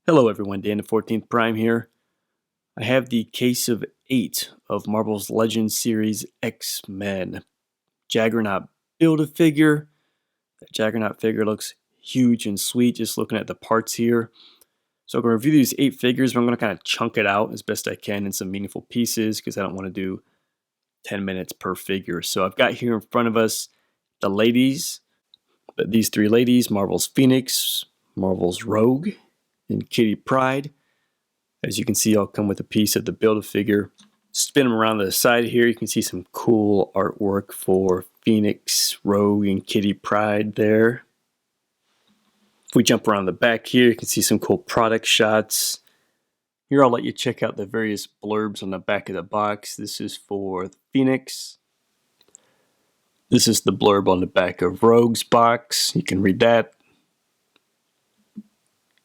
Hello everyone, Dan the 14th Prime here. I have the case of 8 of Marvel's Legends series X-Men. Juggernaught Build-A-Figure. That Juggernaught figure looks huge and sweet just looking at the parts here. So I'm going to review these 8 figures, but I'm going to kind of chunk it out as best I can in some meaningful pieces because I don't want to do 10 minutes per figure. So I've got here in front of us the ladies, but these 3 ladies, Marvel's Phoenix, Marvel's Rogue, and Kitty Pryde. As you can see, I'll come with a piece of the Build-A-Figure. Spin them around to the side here. You can see some cool artwork for Phoenix, Rogue, and Kitty Pryde there. If we jump around the back here, you can see some cool product shots. Here I'll let you check out the various blurbs on the back of the box. This is for Phoenix. This is the blurb on the back of Rogue's box. You can read that.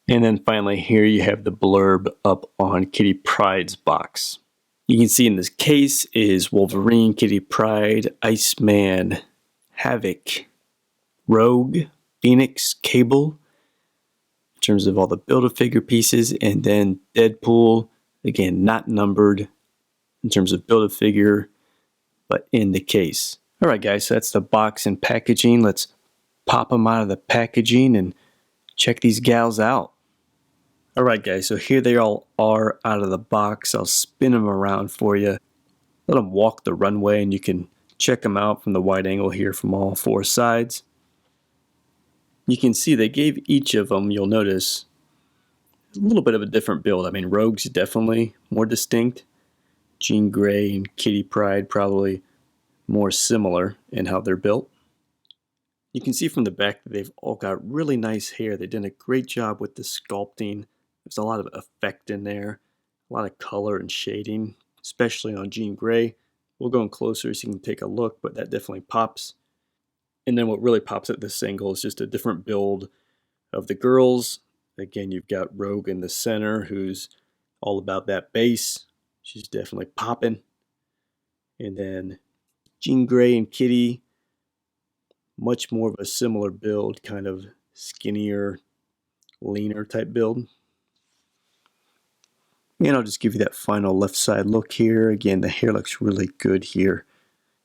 And then finally here you have the blurb up on Kitty Pryde's box. You can see in this case is Wolverine, Kitty Pryde, Iceman, Havok, Rogue, Phoenix, Cable, in terms of all the Build-A-Figure pieces, and then Deadpool, again not numbered in terms of Build-A-Figure, but in the case. Alright guys, so that's the box and packaging. Let's pop them out of the packaging and check these gals out. Alright guys, so here they all are out of the box. I'll spin them around for you. Let them walk the runway and you can check them out from the wide angle here from all 4 sides. You can see they gave each of them, you'll notice, a little bit of a different build. I mean, Rogue's definitely more distinct. Jean Grey and Kitty Pryde probably more similar in how they're built. You can see from the back that they've all got really nice hair. They did a great job with the sculpting. There's a lot of effect in there, a lot of color and shading, especially on Jean Grey. We'll go in closer so you can take a look, but that definitely pops. And then what really pops at this angle is just a different build of the girls. Again, you've got Rogue in the center, who's all about that bass. She's definitely popping. And then Jean Grey and Kitty, much more of a similar build, kind of skinnier, leaner type build. And I'll just give you that final left side look here. Again, the hair looks really good here.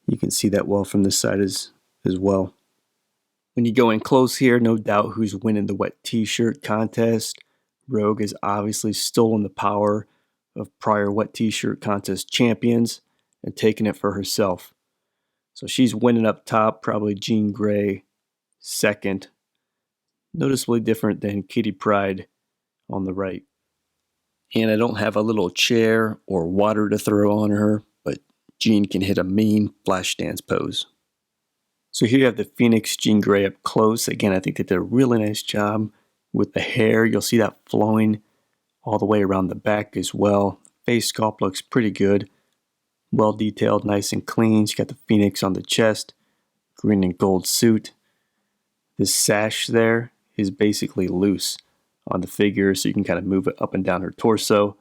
You can see that well from this side as well. When you go in close here, no doubt who's winning the wet t-shirt contest. Rogue has obviously stolen the power of prior wet t-shirt contest champions and taken it for herself. So she's winning up top, probably Jean Grey second. Noticeably different than Kitty Pryde on the right. And I don't have a little chair or water to throw on her, but Jean can hit a mean flash dance pose. So here you have the Phoenix Jean Grey up close. Again, I think they did a really nice job with the hair. You'll see that flowing all the way around the back as well. Face sculpt looks pretty good. Well detailed, nice and clean. She's got the Phoenix on the chest, green and gold suit. This sash there is basically loose on the figure, so you can kind of move it up and down her torso.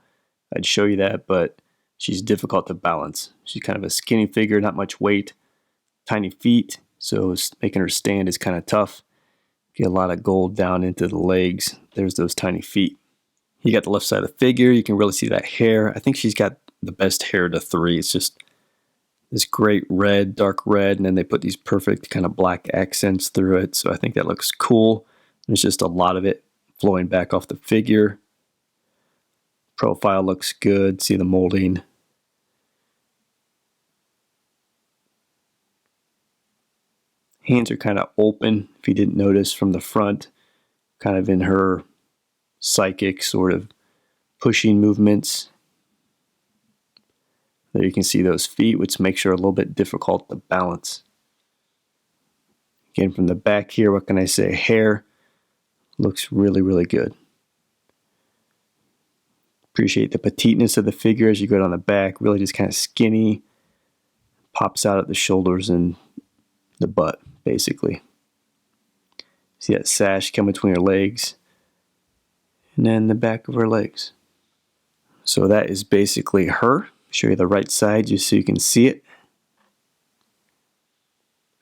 I'd show you that, but she's difficult to balance. She's kind of a skinny figure, not much weight, tiny feet, so making her stand is kind of tough. Get a lot of gold down into the legs. There's those tiny feet. You got the left side of the figure. You can really see that hair. I think she's got the best hair of the 3. It's just this great red, dark red, and then they put these perfect kind of black accents through it, so I think that looks cool. There's just a lot of it flowing back off the figure. Profile looks good. See the molding. Hands are kind of open, if you didn't notice from the front, kind of in her psychic sort of pushing movements. There you can see those feet, which makes her a little bit difficult to balance. Again, from the back here, what can I say? Hair looks really, really good. Appreciate the petiteness of the figure as you go down the back. Really just kind of skinny. Pops out at the shoulders and the butt, basically. See that sash come between her legs. And then the back of her legs. So that is basically her. Show you the right side just so you can see it.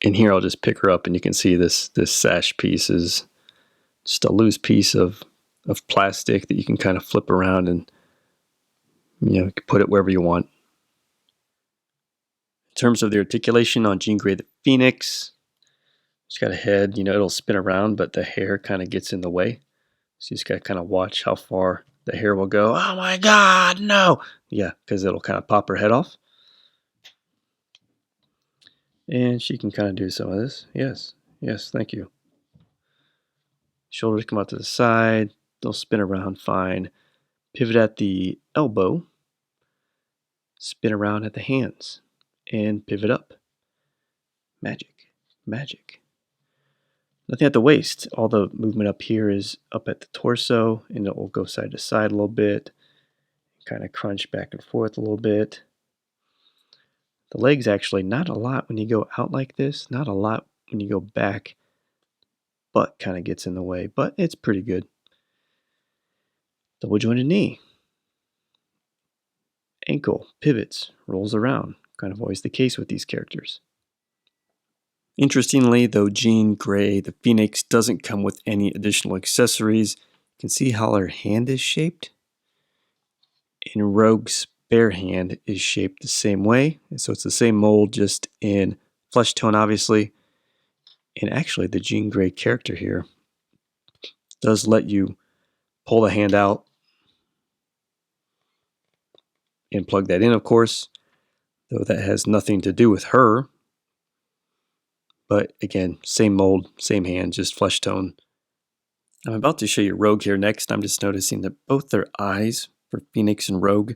And here I'll just pick her up and you can see this sash piece is just a loose piece of of plastic that you can kind of flip around and, you know, put it wherever you want. In terms of the articulation on Jean Grey the Phoenix, she's got a head, you know, it'll spin around, but the hair kind of gets in the way. So you just got to kind of watch how far the hair will go. Oh my God, no! Yeah, because it'll kind of pop her head off. And she can kind of do some of this. Yes, yes, thank you. Shoulders come out to the side. They'll spin around fine. Pivot at the elbow. Spin around at the hands. And pivot up. Magic, magic. Nothing at the waist. All the movement up here is up at the torso, and it will go side to side a little bit. Kind of crunch back and forth a little bit. The legs actually, not a lot when you go out like this, not a lot when you go back. Butt kind of gets in the way, but it's pretty good. Double jointed knee. Ankle, pivots, rolls around. Kind of always the case with these characters. Interestingly, though Jean Grey, the Phoenix, doesn't come with any additional accessories, you can see how her hand is shaped. And Rogue's bare hand is shaped the same way. And so it's the same mold, just in flesh tone, obviously. And actually, the Jean Grey character here does let you pull the hand out and plug that in, of course, though that has nothing to do with her. But again, same mold, same hand, just flesh tone. I'm about to show you Rogue here next. I'm just noticing that both their eyes for Phoenix and Rogue,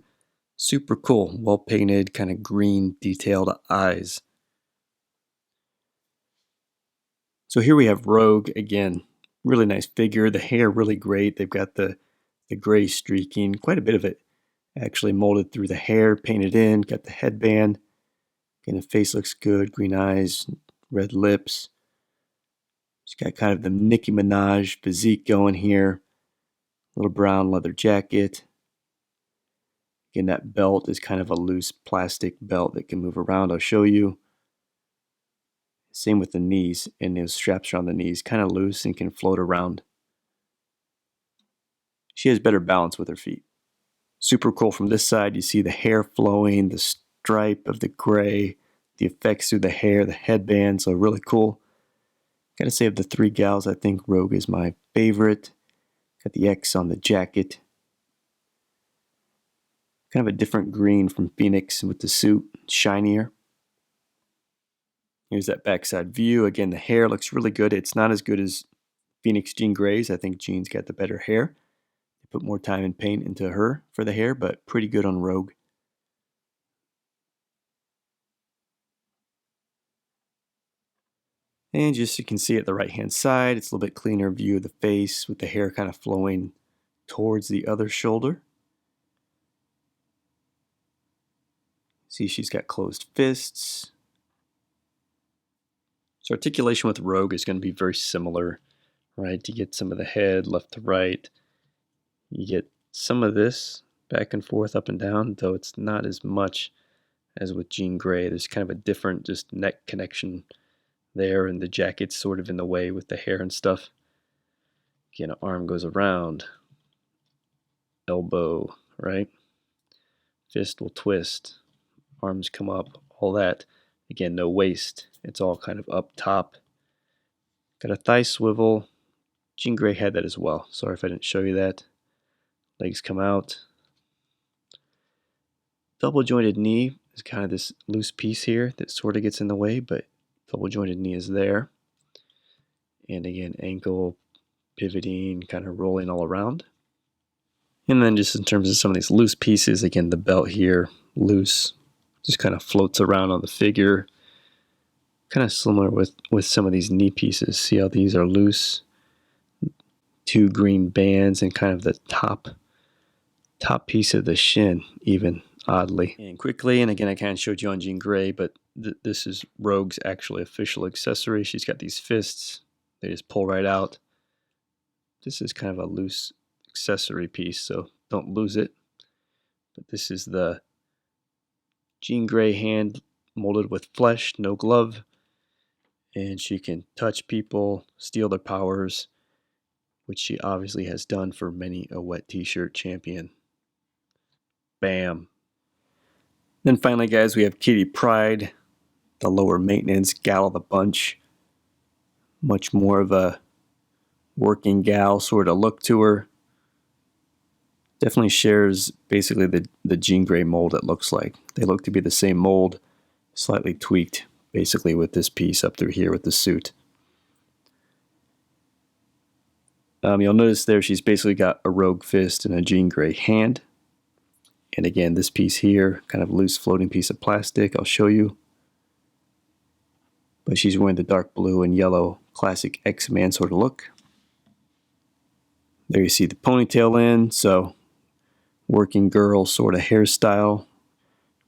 super cool, well painted, kind of green, detailed eyes. So here we have Rogue again, really nice figure. The hair really great. They've got the gray streaking, quite a bit of it actually molded through the hair, painted in, got the headband. Again, the face looks good, green eyes, red lips. She's got kind of the Nicki Minaj physique going here. Little brown leather jacket. Again, that belt is kind of a loose plastic belt that can move around. I'll show you. Same with the knees, and those straps around the knees, kind of loose and can float around. She has better balance with her feet. Super cool from this side. You see the hair flowing, the stripe of the gray, the effects through the hair, the headband, so really cool. Gotta say, of the three gals, I think Rogue is my favorite. Got the X on the jacket. Kind of a different green from Phoenix with the suit, shinier. Here's that backside view. Again, the hair looks really good. It's not as good as Phoenix Jean Grey's. I think Jean's got the better hair. They put more time and paint into her for the hair, but pretty good on Rogue. And just you can see at the right-hand side, it's a little bit cleaner view of the face with the hair kind of flowing towards the other shoulder. See, she's got closed fists. So articulation with Rogue is going to be very similar, right? You get some of the head left to right. You get some of this back and forth, up and down, though it's not as much as with Jean Grey. There's kind of a different just neck connection there, and the jacket's sort of in the way with the hair and stuff. Again, an arm goes around, elbow, right? Fist will twist, arms come up, all that. Again, no waist. It's all kind of up top. Got a thigh swivel. Jean Grey had that as well. Sorry if I didn't show you that. Legs come out. Double jointed knee is kind of this loose piece here that sort of gets in the way, but double jointed knee is there. And again, ankle pivoting, kind of rolling all around. And then just in terms of some of these loose pieces, again, the belt here, loose, just kind of floats around on the figure. Kind of similar with some of these knee pieces. See how these are loose? Two green bands and kind of the top piece of the shin, even oddly. And quickly, and again, I kind of showed you on Jean Grey, but this is Rogue's actually official accessory. She's got these fists. They just pull right out. This is kind of a loose accessory piece, so don't lose it. But this is the Jean Grey hand molded with flesh, no glove. And she can touch people, steal their powers, which she obviously has done for many a wet t-shirt champion. Bam. Then finally, guys, we have Kitty Pryde, the lower maintenance gal of the bunch. Much more of a working gal sort of look to her. Definitely shares basically the Jean Grey mold, it looks like. They look to be the same mold, slightly tweaked, basically with this piece up through here with the suit. You'll notice there she's basically got a rogue fist and a Jean Grey hand. And again, this piece here, kind of loose floating piece of plastic, I'll show you. But she's wearing the dark blue and yellow classic X-Man sort of look. There you see the ponytail in, so working girl sort of hairstyle,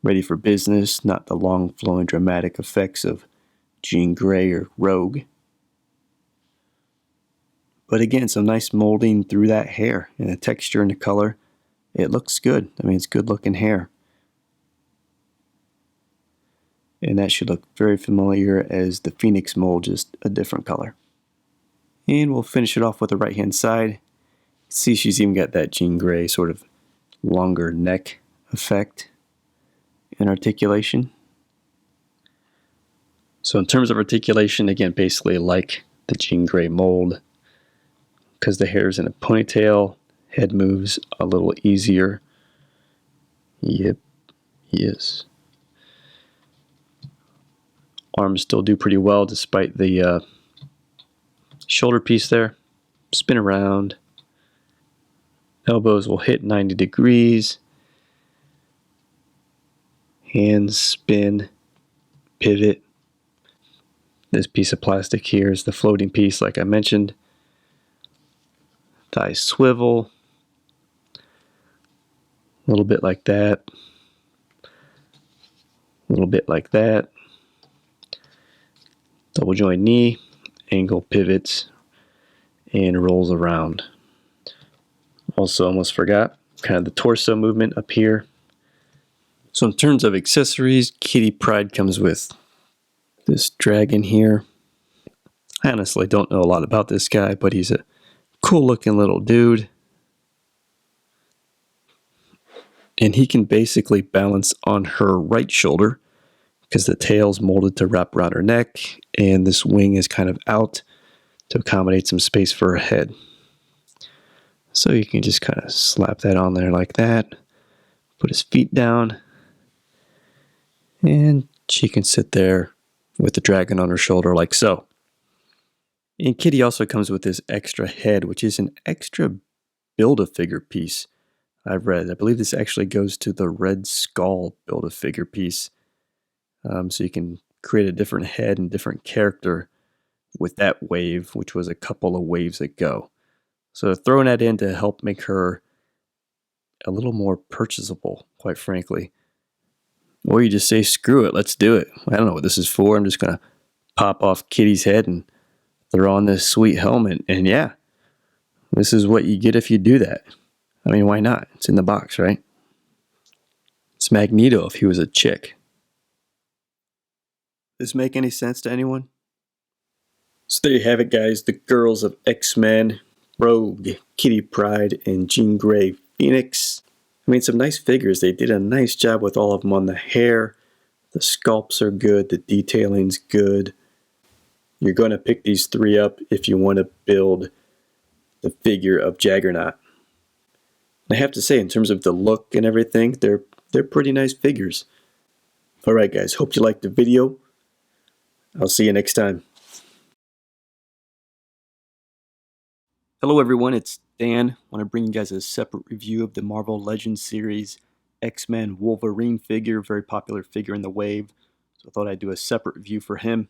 ready for business, not the long flowing dramatic effects of Jean Grey or Rogue. But again, some nice molding through that hair and the texture and the color. It looks good. I mean, it's good looking hair. And that should look very familiar as the Phoenix mold, just a different color. And we'll finish it off with the right hand side. See, she's even got that Jean Grey sort of longer neck effect and articulation. So in terms of articulation, again, basically like the Jean Grey mold, because the hair's in a ponytail, head moves a little easier. Yep, yes. Arms still do pretty well despite the shoulder piece there. Spin around. Elbows will hit 90 degrees. Hands spin, pivot. This piece of plastic here is the floating piece like I mentioned. Thighs swivel. A little bit like that. A little bit like that. Double joint knee, angle pivots, and rolls around. Also, almost forgot, kind of the torso movement up here. So in terms of accessories, Kitty Pryde comes with this dragon here. I honestly don't know a lot about this guy, but he's a cool looking little dude. And he can basically balance on her right shoulder because the tail's molded to wrap around her neck, and this wing is kind of out to accommodate some space for her head. So you can just kind of slap that on there like that, put his feet down, and she can sit there with the dragon on her shoulder like so. And Kitty also comes with this extra head, which is an extra Build-A-Figure piece I've read. I believe this actually goes to the Red Skull Build-A-Figure piece. So you can create a different head and different character with that wave, which was a couple of waves ago. So throwing that in to help make her a little more purchasable, quite frankly. Or you just say, screw it, let's do it. I don't know what this is for. I'm just going to pop off Kitty's head and throw on this sweet helmet. And yeah, this is what you get if you do that. I mean, why not? It's in the box, right? It's Magneto if he was a chick. Does this make any sense to anyone? So there you have it, guys. The girls of X-Men, Rogue, Kitty Pryde, and Jean Grey Phoenix. I mean, some nice figures. They did a nice job with all of them on the hair. The sculpts are good. The detailing's good. You're going to pick these three up if you want to build the figure of Juggernaught. I have to say, in terms of the look and everything, they're pretty nice figures. Alright guys, hope you liked the video. I'll see you next time. Hello everyone, it's Dan. I want to bring you guys a separate review of the Marvel Legends series X-Men Wolverine figure, very popular figure in the wave. So I thought I'd do a separate review for him.